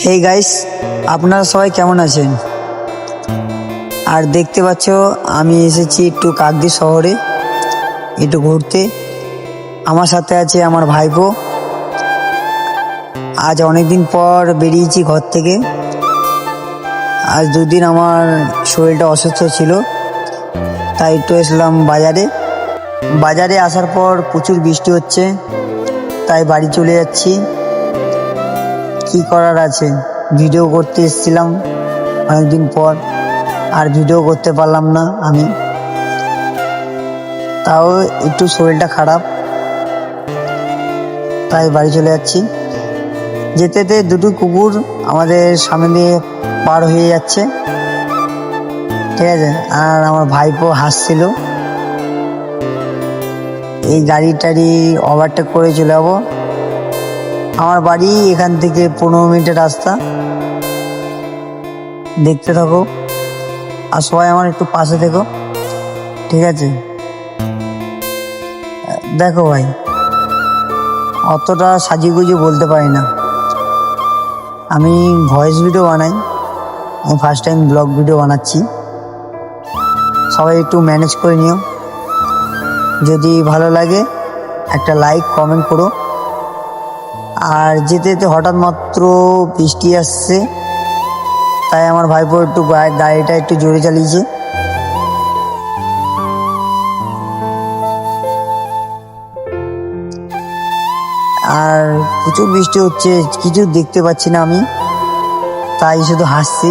Hey guys, আপনারা সবাই কেমন আছেন? আর দেখতে পাচ্ছ আমি এসেছি একটু কাকদ্বীপ শহরে একটু ঘুরতে। আমার সাথে আছে আমার ভাইপো। আজ অনেকদিন পর বেরিয়েছি ঘর থেকে। আজ দুদিন আমার শরীরটা অসুস্থ ছিল, তাই একটু এসলাম বাজারে। বাজারে আসার পর প্রচুর বৃষ্টি হচ্ছে, তাই বাড়ি চলে যাচ্ছি। কি করার আছে, ভিডিও করতে এসেছিলাম অনেকদিন পর, আর ভিডিও করতে পারলাম না আমি। তাও একটু শরীরটা খারাপ, তাই বাড়ি চলে যাচ্ছি। যেতে যেতে দুটো কুকুর আমাদের সামনে দিয়ে পার হয়ে যাচ্ছে, ঠিক আছে। আর আমার ভাইপো হাসছিল। এই গাড়ি টাড়ি ওভারটেক করে চলে যাবো। আমার বাড়ি এখান থেকে 15 মিনিটের রাস্তা। দেখতে থাকো আর সবাই আমার একটু পাশে থেকো, ঠিক আছে। দেখো ভাই, অতটা সাজিয়ে বলতে পারি না। আমি ভয়েস ভিডিও বানাই, আমি ফার্স্ট টাইম ব্লগ ভিডিও বানাচ্ছি। সবাই একটু ম্যানেজ করে নিও। যদি ভালো লাগে একটা লাইক কমেন্ট করো। আর যেতে যেতে হঠাৎ মাত্র বৃষ্টি আসছে, তাই আমার ভাইপো একটু গাড়িটা একটু জোরে চালিয়েছে। আর প্রচুর বৃষ্টি হচ্ছে, কিছু দেখতে পাচ্ছি না আমি, তাই শুধু হাসছি।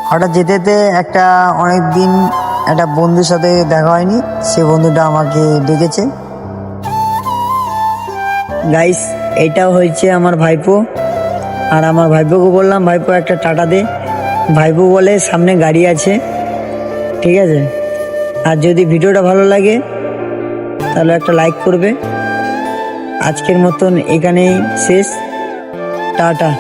হঠাৎ যেতে যেতে অনেকদিন একটা বন্ধুর সাথে দেখা হয়নি, সে বন্ধুটা আমাকে ডেকেছে। গাইস, এটাও হয়েছে আমার ভাইপো। আর আমার ভাইপোকে বললাম, ভাইপো একটা টাটা দে। ভাইপো বলে সামনে গাড়ি আছে, ঠিক আছে। আর যদি ভিডিওটা ভালো লাগে তাহলে একটা লাইক করবে। আজকের মতন এখানেই শেষ, টাটা।